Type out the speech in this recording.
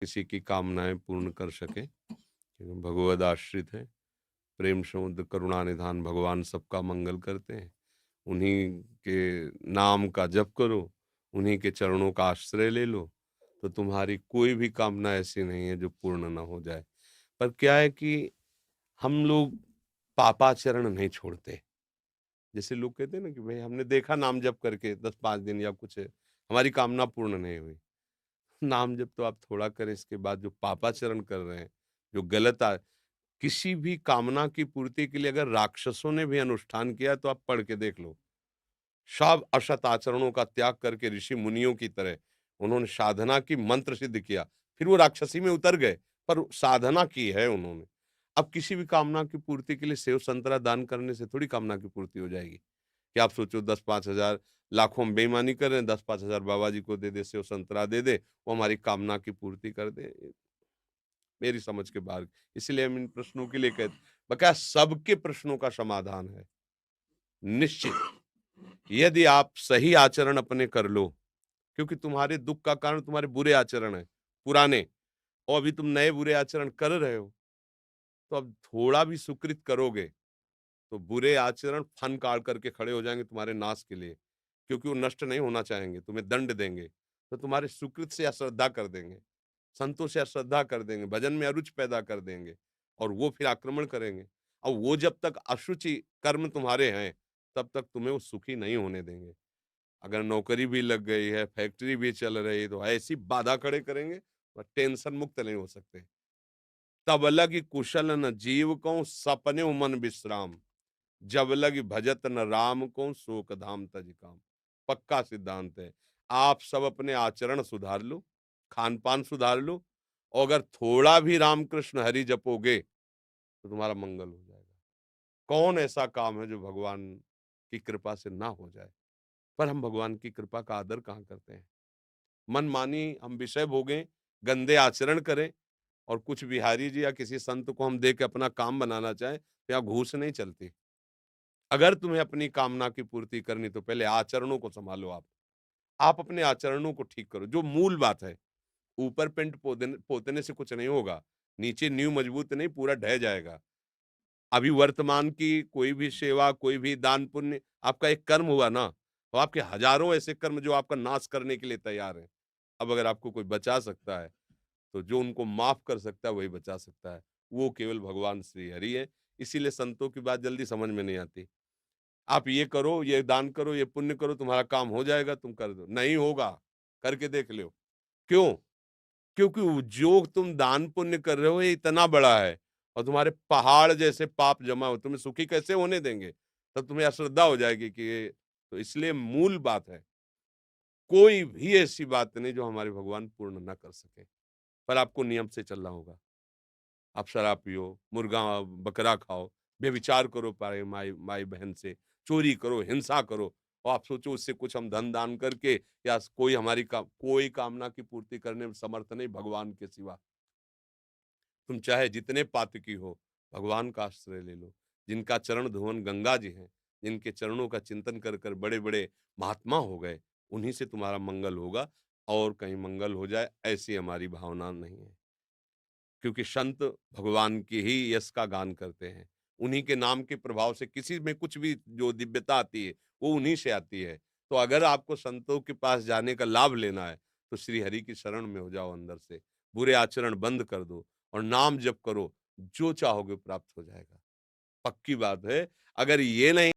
किसी की कामनाएं पूर्ण कर सके, क्योंकि भगवद आश्रित है। प्रेम समुद्र करुणा निधान भगवान सबका मंगल करते हैं। उन्हीं के नाम का जप करो, उन्हीं के चरणों का आश्रय ले लो, तो तुम्हारी कोई भी कामना ऐसी नहीं है जो पूर्ण ना हो जाए। पर क्या है कि हम लोग पापाचरण नहीं छोड़ते। जैसे लोग कहते हैं ना कि भाई हमने देखा नाम जप करके 10-5 दिन या कुछ है, हमारी कामना पूर्ण नहीं हुई। नाम जप तो आप थोड़ा करें, इसके बाद जो पापाचरण कर रहे हैं, जो गलत किसी भी कामना की पूर्ति के लिए अगर राक्षसों ने भी अनुष्ठान किया तो आप पढ़ के देख लो। सब असत आचरणों का त्याग करके ऋषि मुनियों की तरह उन्होंने साधना की, मंत्र सिद्ध किया, फिर वो राक्षसी में उतर गए, पर साधना की है उन्होंने। अब किसी भी कामना की पूर्ति के लिए सेव संतरा दान करने से थोड़ी कामना की पूर्ति हो जाएगी। कि आप सोचो 10-5 हज़ार, लाखों में बेईमानी कर रहे हैं, 10-5 हज़ार बाबा जी को दे दे, सेव संतरा दे दे, वो हमारी कामना की पूर्ति कर दे, मेरी समझ के बाहर। इसलिए हम इन प्रश्नों के लिए कहते, बकाया सबके प्रश्नों का समाधान है निश्चित, यदि आप सही आचरण अपने कर लो। क्योंकि तुम्हारे दुख का कारण तुम्हारे बुरे आचरण है पुराने, और अभी तुम नए बुरे आचरण कर रहे हो, तो अब थोड़ा भी सुकृत करोगे तो बुरे आचरण फन काट करके खड़े हो जाएंगे तुम्हारे नाश के लिए, क्योंकि वो नष्ट नहीं होना चाहेंगे, तुम्हें दंड देंगे, तो तुम्हारे सुकृत से अश्रद्धा कर देंगे, संतों से अश्रद्धा कर देंगे, भजन में अरुचि पैदा कर देंगे, और वो फिर आक्रमण करेंगे। और वो जब तक अशुचि कर्म तुम्हारे हैं, तब तक तुम्हें वो सुखी नहीं होने देंगे। अगर नौकरी भी लग गई है, फैक्ट्री भी चल रही है, तो ऐसी बाधा खड़े करेंगे, और टेंशन मुक्त नहीं हो सकते। तब लगी कुशल न जीव को सपने मन विश्राम, जब लगी भजत न राम को शोक धाम तज काम। पक्का सिद्धांत है। आप सब अपने आचरण सुधार लो, खान पान सुधार लो, और अगर थोड़ा भी रामकृष्ण हरि जपोगे तो तुम्हारा मंगल हो जाएगा। कौन ऐसा काम है जो भगवान की कृपा से ना हो जाए? पर हम भगवान की कृपा का आदर कहाँ करते हैं? मनमानी हम विषय भोगें, गंदे आचरण करें, और कुछ बिहारी जी या किसी संत को हम दे के अपना काम बनाना चाहें, तो यहाँ घूस नहीं चलती। अगर तुम्हें अपनी कामना की पूर्ति करनी, तो पहले आचरणों को संभालो। आप अपने आचरणों को ठीक करो, जो मूल बात है। ऊपर पेंट पोतने से कुछ नहीं होगा, नीचे नींव मजबूत नहीं, पूरा ढह जाएगा। अभी वर्तमान की कोई भी सेवा, कोई भी दान पुण्य आपका एक कर्म हुआ ना, तो आपके हजारों ऐसे कर्म जो आपका नाश करने के लिए तैयार हैं। अब अगर आपको कोई बचा सकता है, तो जो उनको माफ कर सकता है वही बचा सकता है, वो केवल भगवान श्री हरि है। इसीलिए संतों की बात जल्दी समझ में नहीं आती। आप ये करो, ये दान करो, ये पुण्य करो, तुम्हारा काम हो जाएगा, तुम कर दो, नहीं होगा, करके देख लो। क्यों? क्योंकि जो तुम दान पुण्य कर रहे हो ये इतना बड़ा है, और तुम्हारे पहाड़ जैसे पाप जमा हो, तुम्हें सुखी कैसे होने देंगे? तब तुम्हें अश्रद्धा हो जाएगी कि ये, तो इसलिए मूल बात है, कोई भी ऐसी बात नहीं जो हमारे भगवान पूर्ण ना कर सके, पर आपको नियम से चलना होगा। आप शराब पियो, मुर्गा बकरा खाओ, व्यभिचार करो पाए माई माई बहन से, चोरी करो, हिंसा करो, और आप सोचो उससे कुछ हम धन दान करके, या कोई हमारी कोई कामना की पूर्ति करने में समर्थ नहीं भगवान के सिवा। तुम चाहे जितने पातकी हो, भगवान का आश्रय ले लो। जिनका चरण धुवन गंगा जी हैं, जिनके चरणों का चिंतन कर कर बड़े बड़े महात्मा हो गए, उन्हीं से तुम्हारा मंगल होगा। और कहीं मंगल हो जाए ऐसी हमारी भावना नहीं है, क्योंकि संत भगवान की ही यश का गान करते हैं। उन्हीं के नाम के प्रभाव से किसी में कुछ भी जो दिव्यता आती है, वो उन्हीं से आती है। तो अगर आपको संतों के पास जाने का लाभ लेना है, तो श्री हरि की शरण में हो जाओ अंदर से। बुरे आचरण बंद कर दो और नाम जप करो, जो चाहोगे प्राप्त हो जाएगा। पक्की बात है। अगर ये नहीं